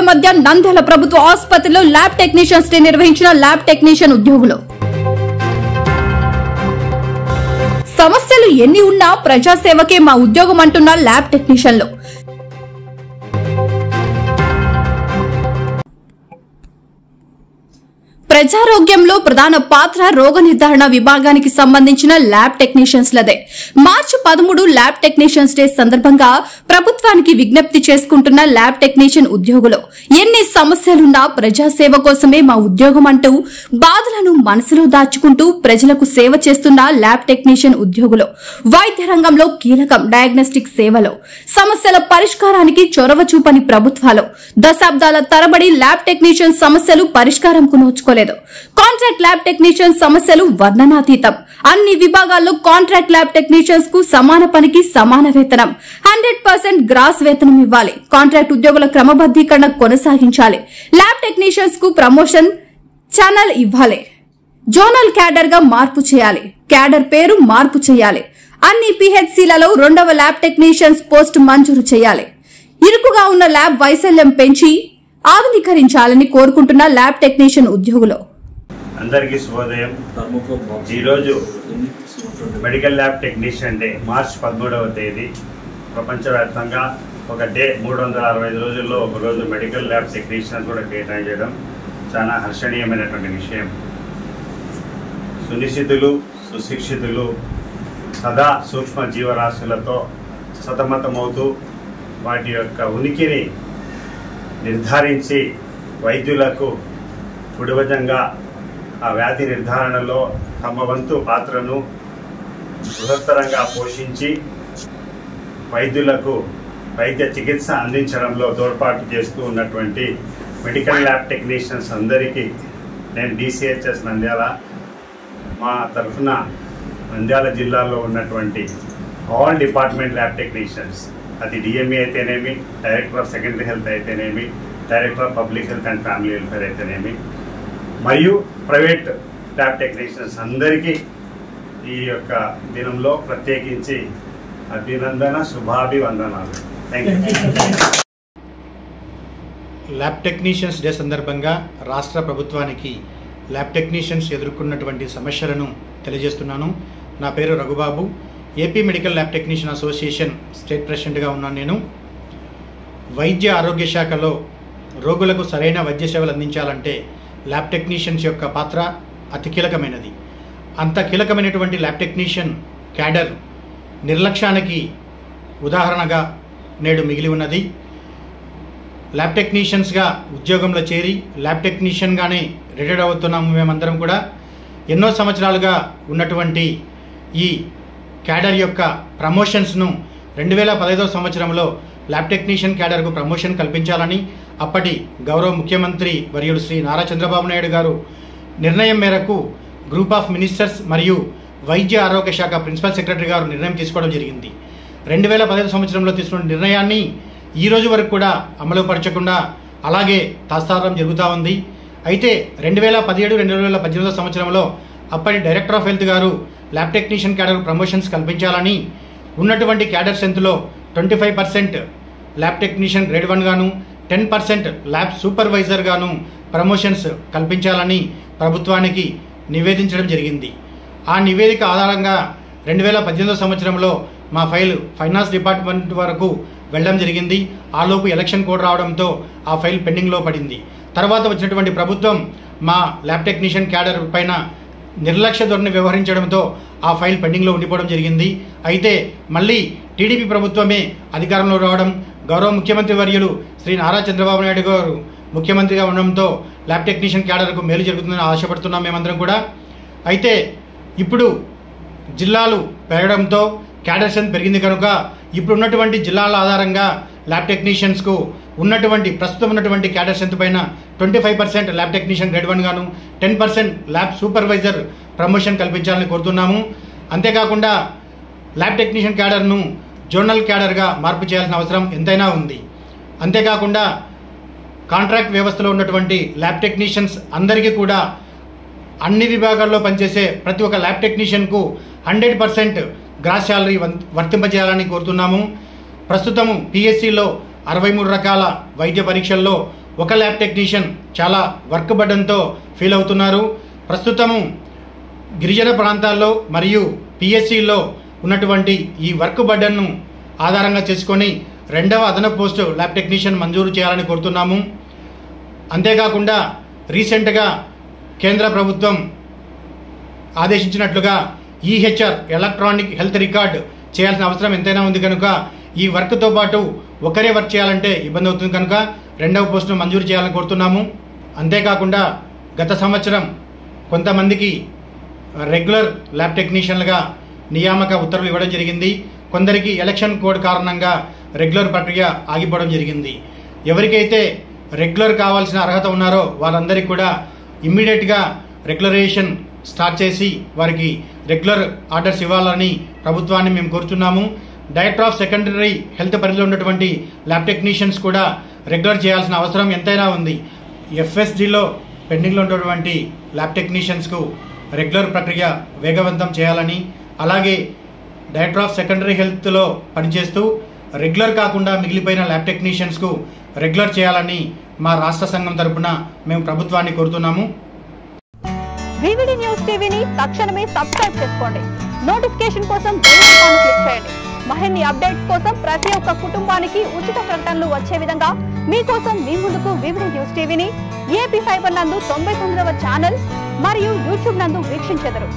మధ్య నంద్యాల ప్రభుత్వ ఆసుపత్రిలో ల్యాబ్ టెక్నీషియన్స్ డే నిర్వహించిన ల్యాబ్ టెక్నీషియన్ ఉద్యోగులు. సమస్యలు ఎన్ని ఉన్నా ప్రజాసేవకే మా ఉద్యోగం అంటున్న ల్యాబ్ టెక్నీషియన్లు. ప్రజారోగ్యంలో ప్రధాన పాత్ర రోగ నిర్ధారణ విభాగానికి సంబంధించిన ల్యాబ్ టెక్నీషియన్స్లదే. మార్చి 13 ల్యాబ్ టెక్నీషియన్స్ డే సందర్భంగా ప్రభుత్వానికి విజ్ఞప్తి చేసుకుంటున్న ల్యాబ్ టెక్నీషియన్ ఉద్యోగులు ఎన్ని సమస్యలున్నా ప్రజాసేవ కోసమే మా ఉద్యోగం అంటూ బాధలను మనసులో దాచుకుంటూ ప్రజలకు సేవ చేస్తున్న ల్యాబ్ టెక్నీషియన్ ఉద్యోగులు వైద్య రంగంలో కీలకం. డయాగ్నోస్టిక్ సేవలో సమస్యల పరిష్కారానికి చొరవ చూపని ప్రభుత్వాలు దశాబ్దాల తరబడి ల్యాబ్ టెక్నీషియన్ సమస్యలు పరిష్కారంకు నోచుకోలేదు. కాంట్రాక్ట్ ల్యాబ్ టెక్నీషియన్ సమస్యలు వర్ణనాతీతం. అన్ని విభాగాల్లో కాంట్రాక్ట్ ల్యాబ్ టెక్నీషియన్స్ కు సమాన పనికి సమాన వేతనం, 100% గ్రాస్ వేతనం ఇవ్వాలి. కాంట్రాక్ట్ ఉద్యోగుల క్రమబద్దీకరణ కొనసాగించాలి. ల్యాబ్ టెక్నీషియన్స్ కు ప్రమోషన్ ఛానల్ ఇవ్వాలి. జోనల్ క్యాడర్ గా మార్పు చేయాలి. క్యాడర్ పేరు మార్పు చేయాలి. అన్ని పిహెచ్సిలలో 2వ ల్యాబ్ టెక్నీషియన్స్ పోస్ట్ మంజూరు చేయాలి. ఇరుకుగా ఉన్న ల్యాబ్ వైశాల్యం పెంచి ఆధునీకరించాలని కోరుకుంటున్న ల్యాబ్ టెక్నీషియన్ ఉద్యోగులు. అందరికీ శుభోదయం. ఈరోజు మెడికల్ ల్యాబ్ టెక్నీషియన్ డే మార్చి 13వ తేదీ. ప్రపంచవ్యాప్తంగా ఒక డే 365 రోజుల్లో ఒక రోజు మెడికల్ ల్యాబ్ టెక్నీషియన్ కూడా కేటాయించడం చాలా హర్షణీయమైనటువంటి విషయం. సునిశ్చితులు, సుశిక్షితులు, సదా సూక్ష్మ జీవరాశులతో సతమతమవుతూ వాటి యొక్క ఉనికిని నిర్ధారించి వైద్యులకు కుడివజంగా ఆ వ్యాధి నిర్ధారణలో తమ వంతు పాత్రను బృహత్తరంగా పోషించి వైద్యులకు వైద్య చికిత్స అందించడంలో తోడ్పాటు చేస్తూ ఉన్నటువంటి మెడికల్ ల్యాబ్ టెక్నీషియన్స్ అందరికీ నేను DCHS నంద్యాల మా తరఫున నంద్యాల జిల్లాలో ఉన్నటువంటి ఆల్ డిపార్ట్మెంట్ ల్యాబ్ టెక్నీషియన్స్, అది DME అయితేనేమి, డైరెక్టర్ ఆఫ్ సెకండరీ హెల్త్ అయితేనేమి, director of public health and family welfare అయితేనేమి, మరియు ప్రైవేట్ ల్యాబ్ టెక్నీషియన్స్ అందరికీ ఈ యొక్క దినంలో ప్రత్యేకించి అభినందన, శుభాభివందనాలు. Thank you. Lab technicians day సందర్భంగా రాష్ట్ర ప్రభుత్వానికి ల్యాబ్ టెక్నీషియన్స్ ఎదుర్కొన్నటువంటి సమస్యలను తెలియజేస్తున్నాను. నా పేరు Raghubabu. AP medical lab technician association state ప్రెసిడెంట్గా ఉన్నాను నేను. వైద్య ఆరోగ్య శాఖలో రోగులకు సరైన వైద్య సేవలు అందించాలంటే ల్యాబ్ టెక్నీషియన్స్ యొక్క పాత్ర అతి కీలకమైనది. అంత కీలకమైనటువంటి ల్యాబ్ టెక్నీషియన్ క్యాడర్ నిర్లక్ష్యానికి ఉదాహరణగా నేడు మిగిలి ఉన్నది. ల్యాబ్ టెక్నీషియన్స్గా ఉద్యోగంలో చేరి ల్యాబ్ టెక్నీషియన్గానే రిటైర్డ్ అవుతున్నాము మేమందరం కూడా. ఎన్నో సంవత్సరాలుగా ఉన్నటువంటి ఈ క్యాడర్ యొక్క ప్రమోషన్స్ను 2015వ సంవత్సరంలో ల్యాబ్ టెక్నీషియన్ క్యాడర్కు ప్రమోషన్ కల్పించాలని అప్పటి గౌరవ ముఖ్యమంత్రి వర్యులు శ్రీ నారా చంద్రబాబు నాయుడు గారు నిర్ణయం మేరకు గ్రూప్ ఆఫ్ మినిస్టర్స్ మరియు వైద్య ఆరోగ్య శాఖ ప్రిన్సిపల్ సెక్రటరీ గారు నిర్ణయం తీసుకోవడం జరిగింది. 2015 సంవత్సరంలో తీసుకున్న నిర్ణయాన్ని ఈ రోజు వరకు కూడా అమలు పరచకుండా అలాగే తాత్సారం జరుగుతూ ఉంది. అయితే 2017-2018 సంవత్సరంలో అప్పటి డైరెక్టర్ ఆఫ్ హెల్త్ గారు ల్యాబ్ టెక్నీషియన్ క్యాడర్ ప్రమోషన్స్ కల్పించాలని, ఉన్నటువంటి క్యాడర్ స్ట్రెంత్లో 25% ల్యాబ్ టెక్నీషియన్ గ్రేడ్ 1 గాను, 10% ల్యాబ్ సూపర్వైజర్ గాను ప్రమోషన్స్ కల్పించాలని ప్రభుత్వానికి నివేదించడం జరిగింది. ఆ నివేదిక ఆధారంగా 2018 సంవత్సరంలో మా ఫైల్ ఫైనాన్స్ డిపార్ట్మెంట్ వరకు వెళ్ళడం జరిగింది. ఆలోపు ఎలక్షన్ కోడ్ రావడంతో ఆ ఫైల్ పెండింగ్లో పడింది. తర్వాత వచ్చినటువంటి ప్రభుత్వం మా ల్యాబ్ టెక్నీషియన్ క్యాడర్ పైన నిర్లక్ష్య ధోరణి వ్యవహరించడంతో ఆ ఫైల్ పెండింగ్లో ఉండిపోవడం జరిగింది. అయితే మళ్ళీ టీడీపీ ప్రభుత్వమే అధికారంలో రావడం, గౌరవ ముఖ్యమంత్రి వర్యులు శ్రీ నారా చంద్రబాబు నాయుడు గారు ముఖ్యమంత్రిగా ఉండడంతో ల్యాబ్ టెక్నీషియన్ క్యాడర్కు మేలు జరుగుతుందని ఆశపడుతున్నాం మేమందరం కూడా. అయితే ఇప్పుడు జిల్లాలు పెరగడంతో క్యాడర్ స్ట్రెంత్ పెరిగింది కనుక ఇప్పుడు ఉన్నటువంటి జిల్లాల ఆధారంగా ల్యాబ్ టెక్నీషియన్స్కు ప్రస్తుతం ఉన్నటువంటి క్యాడర్ స్ట్రెంత్ పైన 25% ల్యాబ్ టెక్నీషియన్ గ్రేడ్ 1 గాను, 10% ల్యాబ్ సూపర్వైజర్ ప్రమోషన్ కల్పించాలని కోరుతున్నాము. అంతేకాకుండా ల్యాబ్ టెక్నీషియన్ క్యాడర్ను జోనల్ క్యాడర్గా మార్పు చేయాల్సిన అవసరం ఎంతైనా ఉంది. అంతేకాకుండా కాంట్రాక్ట్ వ్యవస్థలో ఉన్నటువంటి ల్యాబ్ టెక్నీషియన్స్ అందరికీ కూడా అన్ని విభాగాల్లో పనిచేసే ప్రతి ఒక్క ల్యాబ్ టెక్నీషియన్కు 100% గ్రాస్ శాలరీ వర్తింపజేయాలని కోరుతున్నాము. ప్రస్తుతము PSCలో 63 రకాల వైద్య పరీక్షల్లో ఒక ల్యాబ్ టెక్నీషియన్ చాలా వర్క్ బర్డన్తో ఫీల్ అవుతున్నారు. ప్రస్తుతము గిరిజన ప్రాంతాల్లో మరియు పిఎస్సిలో ఉన్నటువంటి ఈ వర్క్ బర్డన్ను ఆధారంగా చేసుకొని 2వ అదనపు పోస్టు ల్యాబ్ టెక్నీషియన్ మంజూరు చేయాలని కోరుతున్నాము. అంతేకాకుండా రీసెంట్గా కేంద్ర ప్రభుత్వం ఆదేశించినట్లుగా ఈహెచ్ఆర్ ఎలక్ట్రానిక్ హెల్త్ రికార్డ్ చేయాల్సిన అవసరం ఎంతైనా ఉంది కనుక ఈ వర్క్తో పాటు ఒకరే వర్క్ చేయాలంటే ఇబ్బంది అవుతుంది కనుక 2వ పోస్టును మంజూరు చేయాలని కోరుతున్నాము. అంతేకాకుండా గత సంవత్సరం కొంతమందికి రెగ్యులర్ ల్యాబ్ టెక్నీషియన్లుగా నియామక ఉత్తర్వులు ఇవ్వడం జరిగింది. కొందరికి ఎలక్షన్ కోడ్ కారణంగా రెగ్యులర్ ప్రక్రియ ఆగిపోవడం జరిగింది. ఎవరికైతే రెగ్యులర్ కావాల్సిన అర్హత ఉన్నారో వాళ్ళందరికీ కూడా ఇమ్మీడియట్గా రెగ్యులరైజేషన్ స్టార్ట్ చేసి వారికి రెగ్యులర్ ఆర్డర్స్ ఇవ్వాలని ప్రభుత్వాన్ని మేము కోరుతున్నాము. డైరెక్టర్ ఆఫ్ సెకండరీ హెల్త్ పరిధిలో ఉన్నటువంటి ల్యాబ్ టెక్నీషియన్స్ కూడా రెగ్యులర్ చేయాల్సిన అవసరం ఎంతైనా ఉంది. ఎఫ్ఎస్డిలో పెండింగ్లో ఉన్నటువంటి ల్యాబ్ టెక్నీషియన్స్కు రెగ్యులర్ ప్రక్రియ వేగవంతం చేయాలని, అలాగే డైరెక్టర్ ఆఫ్ సెకండరీ హెల్త్లో పనిచేస్తూ రెగ్యులర్ కాకుండా మిగిలిపోయిన ల్యాబ్ టెక్నీషియన్స్కు రెగ్యులర్ చేయాలని మా రాష్ట్ర సంఘం తరపున మేము ప్రభుత్వాన్ని కోరుతున్నాము. వివిడి న్యూస్ టీవీని తక్షణమే సబ్స్క్రైబ్ చేసుకోండి. నోటిఫికేషన్ కోసం బెల్ ఐకాన్ క్లిక్ చేయండి. మరిన్ని అప్డేట్స్ కోసం ప్రతి ఒక్క కుటుంబానికి ఉచిత ప్రకటనలు వచ్చే విధంగా మీకోసం మీ ముందుకు వివిడి న్యూస్ టీవీని ఏపీ ఫైబర్ నందు 99వ ఛానల్ మరియు యూట్యూబ్ నందు వీక్షించెదరు.